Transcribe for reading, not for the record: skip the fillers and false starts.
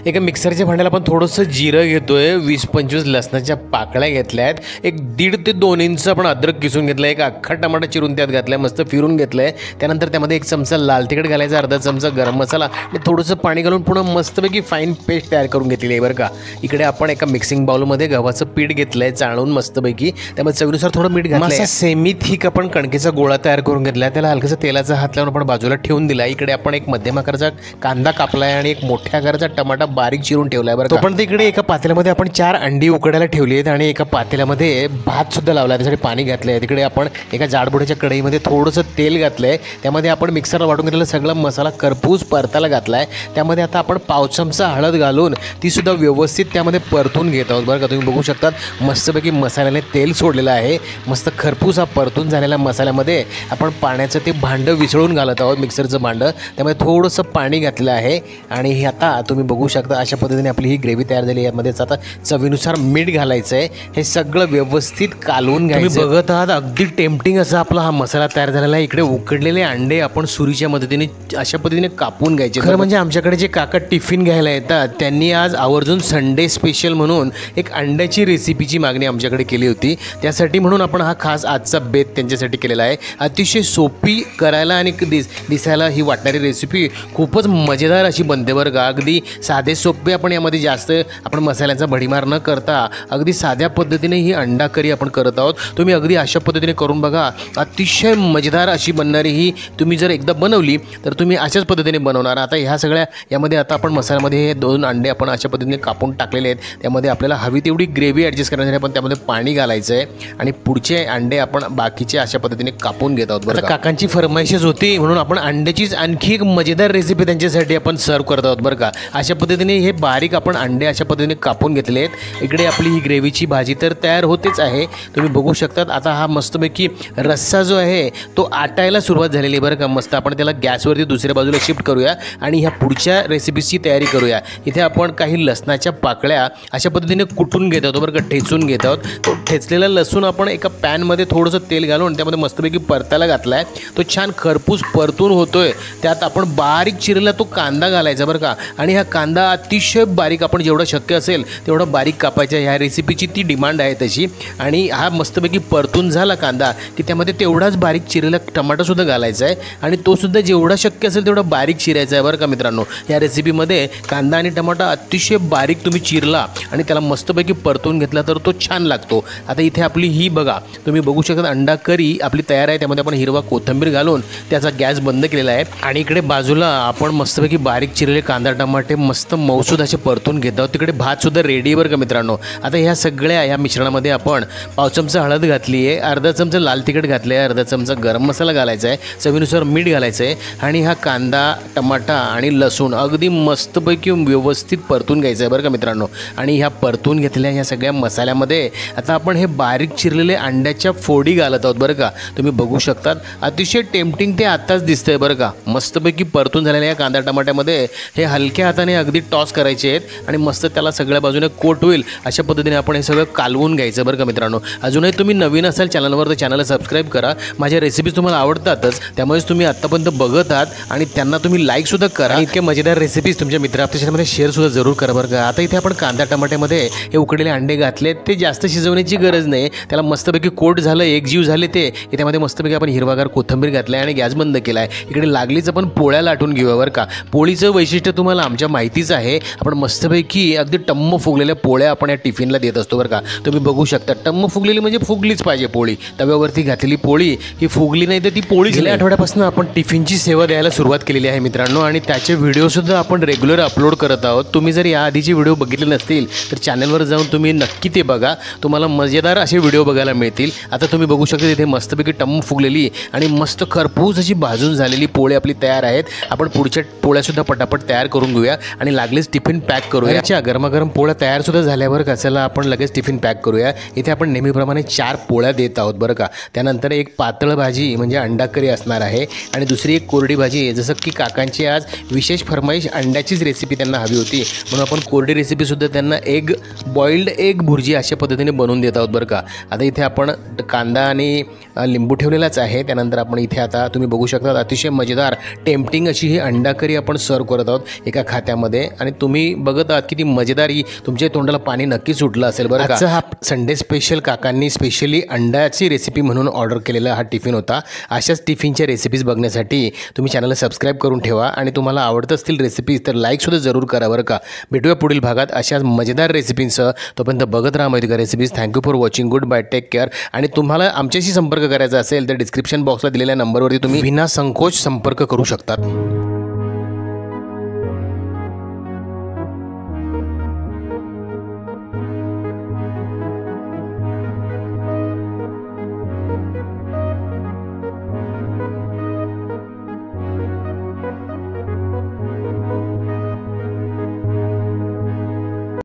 एका मिक्सरच्या भांड्याला आपण थोडंसं जिरं घेतोय, 20-25 लसणाच्या पाकळ्या घेतल्या आहेत, एक 1.5 ते 2 इंच आपण अद्रक किसून घेतलं, एक अख्खा टमाटा चिरून त्यात घातलाय, मस्त फिरून घेतलंय। त्यानंतर त्यामध्ये 1 चमचा लाल तिखट घालायचा, अर्धा चमचा गरम मसाला आणि थोडंसं पाणी घालून पुन्हा मस्तपैकी फाईन पेस्ट तयार करून घेतलेली आहे बरं का। इकडे आपण एका मिक्सिंग बाउलमध्ये गव्हाचं पीठ घेतलंय चाळून मस्तपैकी, त्यामध्ये चवीनुसार थोडं मीठ घातलंय, सेमी थिक आपण कणकेचा गोळा तयार करून घेतला, त्याला हलकसा तेलाचा हात लावून आपण बाजूला ठेवून दिला। इकडे आपण एक मध्यम आकाराचा कांदा कापलाय आणि एक मोठ्या आकाराचा टमाटा बारीक चिरून ठेवलाय बरं का। पण इकडे एका पातेल्यामध्ये आपण 4 अंडी उकडायला ठेवली आहेत आणि एका पातेल्यामध्ये भात सुद्धा लावला, त्यासाठी पाणी घातलंय। तिकडे आपण एका जाडबुडाच्या कढईमध्ये थोडंसं तेल घातलंय, त्यामध्ये आपण मिक्सरला वाटून घेतलेला सगळा मसाला करपूस परताला घातलाय। त्यामध्ये आता आपण पाव चमचा हळद घालून ती सुद्धा व्यवस्थित त्यामध्ये परतून घेत आहोत बरं का। तुम्ही बघू शकतात मस्तपैकी मसाल्याने तेल सोडलेलं आहे, मस्त खरपूस हा परतून झालेल्या मसाल्यामध्ये आपण पाण्याचं ते भांडं विसळून घालत आहोत, मिक्सरचं भांडं, त्यामध्ये थोडंसं पाणी घातलं आहे आणि हे आता तुम्ही बघू शकता अशा पद्धतीने आपली ही ग्रेव्ही तयार झाली। यामध्येच आता चवीनुसार मीठ घालायचं आहे, हे सगळं व्यवस्थित कालवून घ्यायचं। तुम्ही बघत आहात अगदी टेम्पटिंग असा आपला हा मसाला तयार झालेला आहे। इकडे उकडलेले अंडे आपण सुरीच्या मदतीने अशा पद्धतीने कापून घ्यायचे। खरं म्हणजे आमच्याकडे जे काका टिफिन घ्यायला येतात त्यांनी आज आवर्जून संडे स्पेशल म्हणून एक अंड्याची रेसिपीची मागणी आमच्याकडे केली होती, त्यासाठी म्हणून आपण हा खास आजचा बेत त्यांच्यासाठी केलेला आहे। अतिशय सोपी करायला आणि दिसायला ही वाटणारी रेसिपी खूपच मजेदार अशी बनते बरं का। अगदी साधे सोपे, आपण यामध्ये जास्त मसाल्याचा भडीमार न करता अगदी साध्या पद्धतीने ही अंडा करी आपण करत आहोत। तुम्ही अगदी अशा पद्धतीने करून बघा, अतिशय मजेदार अशी बनणारी ही तुम्ही जर एकदा बनवली तर तुम्ही अशाच पद्धतीने बनवणार। आता ह्या सगळ्या यामध्ये आता आपण मसाल्यामध्ये हे 2 अंडे आपण अशा पद्धतीने कापून टाकलेले आहेत, त्यामध्ये आपल्याला हवी तेवढी ग्रेव्ही ॲडजस्ट करण्यासाठी आपण त्यामध्ये पाणी घालायचं आहे आणि पुढचे अंडे आपण बाकीचे अशा पद्धतीने कापून घेत आहोत बरं। काकांची फरमाईशच होती म्हणून आपण अंड्याचीच आणखी एक मजेदार रेसिपी त्यांच्यासाठी आपण सर्व करत आहोत बरं का। अशा पद्धतीने हे बारीक आपण अंडे अशा पद्धतीने कापून घेतले आहेत। इकडे आपली ही ग्रेव्हीची भाजी तर तयार होतेच आहे, तुम्ही बघू शकतात। आता हा मस्तपैकी रस्सा जो आहे तो आटायला सुरुवात झालेली आहे बरं का। मस्त आपण त्याला गॅसवरती दुसऱ्या बाजूला शिफ्ट करूया आणि ह्या पुढच्या रेसिपीची तयारी करूया। इथे आपण काही लसणाच्या पाकळ्या अशा पद्धतीने कुटून घेत आहोत बरं का, ठेचून घेत आहोत। तो ठेचलेला लसूण आपण एका पॅनमध्ये थोडंसं तेल घालून त्यामध्ये मस्तपैकी परतायला घातला आहे, तो छान खरपूस परतून होतोय। त्यात आपण बारीक चिरलेला तो कांदा घालायचा बरं का आणि हा कांदा अतिशय बारीक, आपण जेवढं शक्य असेल तेवढं बारीक कापायचा। ह्या रेसिपीची ती डिमांड आहे तशी। आणि हा मस्तपैकी परतून झाला कांदा की त्यामध्ये तेवढाच बारीक चिरलेला टमाटोसुद्धा घालायचा आहे आणि तो सुद्धा जेवढा शक्य असेल तेवढा बारीक चिरायचा आहे बरं का मित्रांनो। या रेसिपीमध्ये कांदा आणि टमाटा अतिशय बारीक तुम्ही चिरला आणि त्याला मस्तपैकी परतून घेतला तर तो छान लागतो। आता इथे आपली ही बघा, तुम्ही बघू शकता अंडा करी आपली तयार आहे, त्यामध्ये आपण हिरवा कोथिंबीर घालून त्याचा गॅस बंद केलेला आहे आणि इकडे बाजूला आपण मस्तपैकी बारीक चिरलेले कांदा टमाटे मस्त मौसूद असे परतून घेत आहोत। तिकडे भात सुद्धा रेडी आहे बरं का मित्रांनो। आता ह्या सगळ्या ह्या मिश्रणामध्ये आपण पाव चमचा हळद घातली आहे, अर्धा चमचा लाल तिखट घातलं आहे, अर्धा चमचा गरम मसाला घालायचा आहे, चवीनुसार मीठ घालायचं आहे आणि हा कांदा टमाटा आणि लसूण अगदी मस्तपैकी व्यवस्थित परतून घ्यायचं आहे बरं का मित्रांनो। आणि ह्या परतून घेतलेल्या ह्या सगळ्या मसाल्यामध्ये आता आपण हे बारीक चिरलेले अंड्याच्या फोडी घालत आहोत बरं का। तुम्ही बघू शकतात अतिशय टेम्पटिंग ते आत्ताच दिसतंय बरं का। मस्तपैकी परतून झालेल्या या कांदा टमाट्यामध्ये हे हलक्या हाताने अगदी टॉस करायचे आहेत आणि मस्त त्याला सगळ्या बाजूने कोट होईल अशा पद्धतीने आपण हे सगळं कालवून घ्यायचं बरं का मित्रांनो। अजूनही तुम्ही नवीन असाल चॅनलवर तर चॅनलला सबस्क्राईब करा, माझ्या रेसिपीज तुम्हाला आवडतातच, त्यामुळेच तुम्ही आत्तापर्यंत बघत आहात आणि त्यांना तुम्ही लाईकसुद्धा करा। इतके मजेदार रेसिपीज तुमच्या मित्रांमध्ये शेअरसुद्धा जरूर करा बरं का। आता इथे आपण कांदा टमाट्यामध्ये हे उकडलेले अंडे घातले, ते जास्त शिजवण्याची गरज नाही, त्याला मस्तपैकी कोट झालं, एकजीव झाले ते। त्यामध्ये मस्तपैकी आपण हिरवागार कोथिंबीर घातला आणि गॅस बंद केला आहे। इकडे लागलीच आपण पोळ्या लाटून घेऊया बरं का। पोळीचं वैशिष्ट्य तुम्हाला आमच्या माहितीच आहे, आपण मस्तपैकी अगदी टम्म फुगलेल्या पोळ्या आपण या टिफिनला देत असतो बरं का। तुम्ही बघू शकता टम्म फुगलेली म्हणजे फुगलीच पाहिजे पोळी, तव्यावरती घातलेली पोळी ही फुगली नाही तर ती पोळी। गेल्या आठवड्यापासून आपण टिफिनची सेवा द्यायला सुरुवात केलेली आहे मित्रांनो आणि त्याचे व्हिडिओसुद्धा आपण रेग्युलर अपलोड करत आहोत। तुम्ही जर या आधीचे व्हिडिओ बघितले नसतील तर चॅनलवर जाऊन तुम्ही नक्की ते बघा, तुम्हाला मजेदार असे व्हिडिओ बघायला मिळतील। आता तुम्ही बघू शकता इथे मस्तपैकी टम्म फुगलेली आणि मस्त खरपूस अशी भाजून झालेली पोळी आपली तयार आहेत। आपण पुढच्या पोळ्यासुद्धा पटापट तयार करून घेऊया आणि लागलीच टिफिन पॅक करूया। अच्छा, गरमागरम पोळ्या तयारसुद्धा झाल्यावर का, चला आपण लगेच टिफिन पॅक करूया। इथे आपण नेहमीप्रमाणे 4 पोळ्या देत आहोत बरं का। त्यानंतर एक पातळ भाजी म्हणजे अंडा करी असणार आहे आणि दुसरी एक कोरडी भाजी, जसं की काकांची आज विशेष फरमाईश अंड्याचीच रेसिपी त्यांना हवी होती म्हणून आपण कोरडी रेसिपीसुद्धा त्यांना बॉइल्ड एग भुर्जी अशा पद्धतीने बनवून देत आहोत बरं का। आता इथे आपण कांदा आणि लिंबू ठेवलेलाच आहे। त्यानंतर आपण इथे आता तुम्ही बघू शकता अतिशय मजेदार टेम्पटिंग अशी ही अंडा करी आपण सर्व करत आहोत एका खात्यामध्ये। आहे आणि तुम्ही बघत आहात की ती मजेदार ही तुमच्या तोंडाला पाणी नक्की सुटलं असेल बरं का. हा संडे स्पेशल काकांनी स्पेशली अंड्याची रेसिपी म्हणून ऑर्डर केलेला हा टिफिन होता. अशाच टिफिनच्या रेसिपीज बघण्यासाठी तुम्ही चॅनलला सबस्क्राईब करून ठेवा आणि तुम्हाला आवडत असतील रेसिपीज तर लाईकसुद्धा जरूर करा बरं का. भेटूया पुढील भागात अशाच मजेदार रेसिपींसह. तोपर्यंत बघत राहा माहिती का recipes. Thank you for watching. Good bye. Take care. आणि तुम्हाला आमच्याशी संपर्क करायचा असेल तर डिस्क्रिप्शन बॉक्सला दिलेल्या नंबरवरती तुम्ही विना संकोच संपर्क करू शकता.